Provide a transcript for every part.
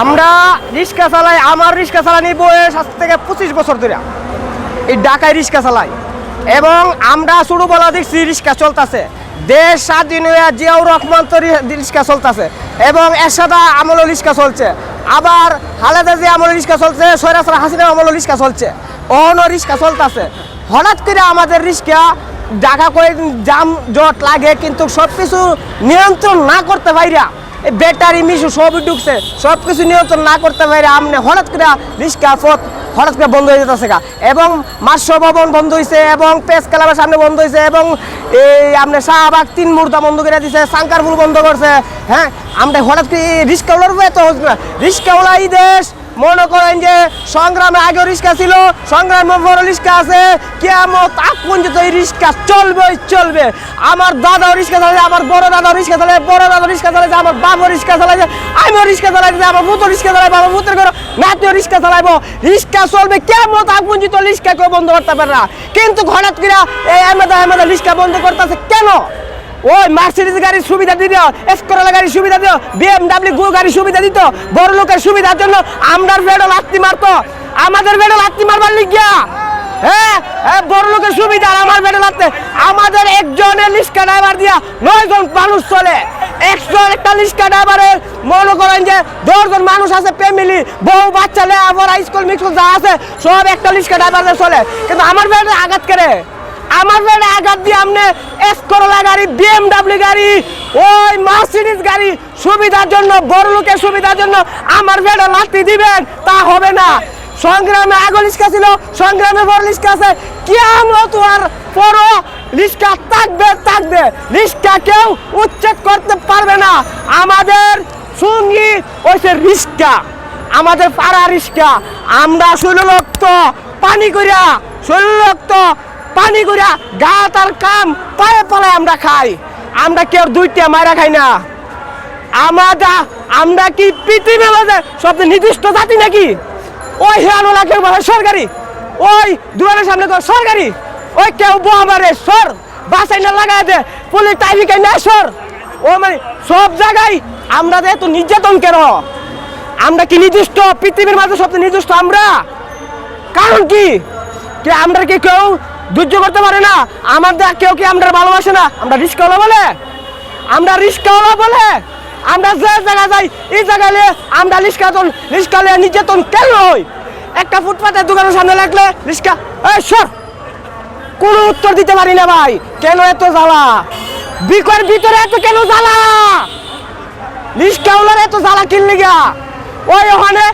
আমরা রিক্সা চালাই, আমার রিক্সা চালানি বয়স আজ থেকে 25 বছর ধরে এই ঢাকায় রিক্সা চালাই এবং আমরা ছোটবেলা দেখছি রিক্সা চলতেছে। দেশ স্বাধীন হয়ে জিয়াউর রহমান তো রিক্সা চলতেছে এবং এরশাদ আমলেও রিক্সা চলছে, আবার খালেদা জিয়া আমলেও রিক্সা চলছে, সৈয়দ হাসিনা আমলেও রিক্সা চলছে, অহনও রিক্সা চলতেছে। হঠাৎ করে আমাদের রিক্সা ঢাকা কয়েকদিন জাম জট লাগে, কিন্তু সব কিছু নিয়ন্ত্রণ না করতে পাইরা ব্যাটারি মিশু সবই ঢুকছে, সব কিছু নিয়ন্ত্রণ না করতে পারে আমনে হঠাৎ করে রিক্সা পথ হঠাৎ করে বন্ধ হয়ে যেতেছে এবং মার্শ ভবন বন্ধ হয়েছে এবং প্রেস ক্লাবের সামনে বন্ধ হয়েছে এবং এই আপনার শাহবাগ 3 মুহূর্ত বন্ধ করে দিয়েছে, সাংকারপুল বন্ধ করছে। হ্যাঁ, আমরা হঠাৎ করে রিক্সাওয়ালার এত হচ্ছে না। রিক্সাওয়ালা এই দেশ মনে করেন যে সংগ্রামে আগে রিক্সা ছিল, সংগ্রামে বড় রিক্সা আছে, কিয়ামত আগ পর্যন্ত এই রিক্সা চলবে। আমার দাদাও রিক্সা চালাইছে, আমার বড় দাদাও রিক্সা চালায়, বড় দাদা রিক্সা চালাইছে, আমার বাবা রিক্সা চালাইছে, আমিও রিক্সা চালাইছে, আমার পুত্র রিক্সা চালাইবো, আমার পুত্রের ঘর নাতিও রিক্সা চালাইবো। রিক্সা চলবে, কিয়ামত আগ পর্যন্ত রিক্সা কেউ বন্ধ করতে পারে না। কিন্তু হঠাৎ করে এই আমাদের রিক্সা বন্ধ করতেছে কেন? ওই মার্সিডিজ গাড়ির সুবিধা দিত, এসকোরলা গাড়ির সুবিধা দিত, বিএমডাব্লিউ গাড়ির সুবিধা দিত, বড় লোকের সুবিধার জন্য আমরা বেড়ো লাত্তি মারতো, আমাদের বেড়ো লাত্তি মারবার লিগিয়া। হ্যাঁ, বড় লোকের সুবিধা আমার বেড়ো লাগতে, আমাদের একজনের রিক্সা ড্রাইভার দিয়া 9 জন মানুষ চলে। একটা রিক্সা ড্রাইভারের মনে করেন যে 10 জন মানুষ আছে, ফ্যামিলি, বউ বাচ্চা লে আবার স্কুল মিস্কুল যা আছে সব একটা রিক্সা ড্রাইভারের চলে। কিন্তু আমার বেড়ে আঘাত করে, আমার বেড়ে আঘাত দিয়ে আপনি এসকোরলা গাড়ি, বিএমডাব্লিউ গাড়ি, ওই মার্সিডিজ গাড়ি সুবিধার জন্য, বড় লোকের সুবিধার জন্য আমার বেড়ে লাত্তি দিবেন, তা হবে না। সংগ্রামে আগে রিক্সা ছিল, সংগ্রামে বড় রিক্সা আছে, কিয়ামত আর বড় রিক্সা থাকবে। রিক্সা কেউ উচ্ছেদ করতে পারবে না। আমাদের সঙ্গী হচ্ছে রিক্সা, আমাদের পাড়া রিক্সা। আমরা 16 লক্ষ পানি করিয়া, 16 লক্ষ পানি করিয়া গাত আর কাম পায়ে পালায় আমরা খাই। আমরা কেউ 2টা মাইরা খাই না। আমরা কি পৃথিবীর মধ্যে সবচেয়ে নির্দিষ্ট জাতি নাকি? ওই হেয়ানোলা কেউ বলে সরকারি, ওই দুয়ারের সামনে তো সরকারি, ওই কেউ বোমারে সর, বাসাই না লাগাই দে, পুলিশ ট্রাফিকে না সর। ও মানে সব জায়গায় আমরা এত নির্যাতন কেন? আমরা কি নির্দিষ্ট পৃথিবীর মাঝে সবচেয়ে নির্দিষ্ট আমরা? কারণ কি আমরা কি কেউ ধৈর্য করতে পারে না? আমাদের কেউ কি আমরা ভালোবাসে না? আমরা রিক্সাওয়ালা বলে, আমরা যে জায়গা যাই এই জায়গায় আমরা রিক্সা নির্যাতন কেন হয়? একটা ফুটপাতের দোকানের সামনে লাগলে রিক্সা সর, কোনো উত্তর দিতে পারি না ভাই। কেন এত জ্বালা? বিকর ভিতরে এত কেন জ্বালা? রিক্সাওয়ালার এত জ্বালা কিনলে গিয়া ওই ওখানে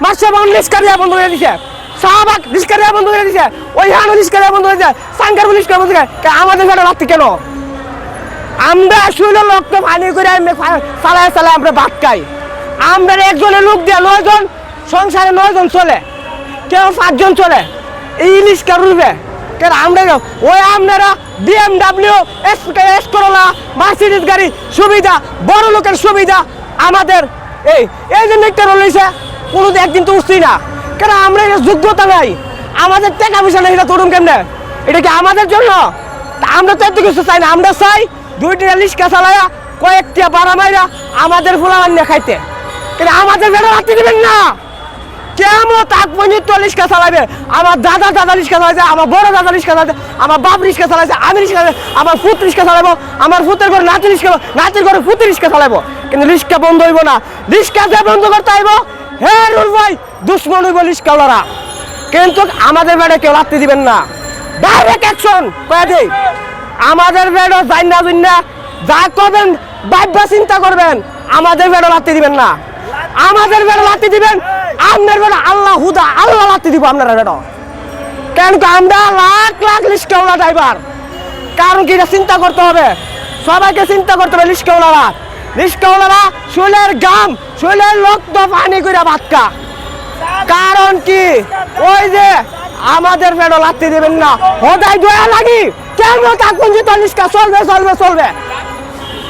মার্শাবান রিক্সা দেওয়া বন্ধ করে দিছে, শাহবাগ রিক্সা দেওয়া বন্ধ করে দিছে, ওই হানো রিক্সা দেওয়া বন্ধ হয়ে যায়, সাংকারপুল রিক্সা বন্ধ করে। আমাদের বেটা লাগতে কেন? আমরা 16 লক্ষ পানি করে চালায় আমরা ভাত খাই। আমরা একজনের লোক দিয়ে 9 জন সংসারে 9 জন চলে, কেউ 5 জন চলে এই রিক্সা রুলবে কেন? আমরা ওই আপনারা বিএমডাব্লিউ, এসকোরলা, মার্সিডিজ গাড়ি সুবিধা, বড় লোকের সুবিধা, আমাদের এই জন্য একটা রয়েছে। কোনো একদিন তো উঠছি না কেন? আমরা এটা যোগ্যতা নাই, আমাদের টাকা পয়সা নেই, এটা তরুণ কেমনে? এটা কি আমাদের জন্য? আমরা তো এত কিছু চাই না। আমরা চাই 2টা রিক্সা চালাইয়া কয়েকটা বাড়া মাইরা আমাদের ফুলাবান নিয়ে খাইতে। কিন্তু আমাদের বেটা রাখতে দেবেন না। কেমন আগ পর্যন্ত রিক্সা চালাবে? আমার দাদা রিক্সা চালাইছে, আমার বড় দাদা রিক্সা চালাইছে, আমার বাপ রিক্সা চালাইছে, আমি রিক্সা চালাই, আমার পুত্র রিক্সা চালাবো, আমার পুত্রের ঘরে নাতির ঘরে পুত্র রিক্সা চালাবো। কিন্তু রিক্সা বন্ধ হইব না। রিক্সা যে বন্ধ করতে হইব, হ্যাঁ রুল ভাই, দুশ্মন হইব রিক্সাওয়ালারা। কিন্তু আমাদের বেড়ে কেউ রাখতে দিবেন না। ডাইরেক্ট অ্যাকশন কয়ে দেই। আমাদের বেড়ো যাই না যা করবেন ভাববা চিন্তা করবেন, আমাদের বেড়ো রাখতে দিবেন না। আমাদের বেড়ো রাখতে দিবেন, আপনার বেড়ো আল্লাহ রাখতে দিব আপনারা বেড়ো। কেন আমরা লাখ রিক্সাওয়ালা ড্রাইভার। কারণ কি? এটা চিন্তা করতে হবে, সবাইকে চিন্তা করতে হবে। রিক্সাওয়ালারা শৈলের গাম, শৈলের রক্ত পানি করে ভাত খা। কারণ কি? ওই যে আমাদের বেড়ো রাখতে দেবেন না। হদাই দয়া লাগি কেন থাকুন যে রিক্সা চলবে,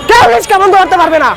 কেউ রিক্সা বন্ধ করতে পারবে না।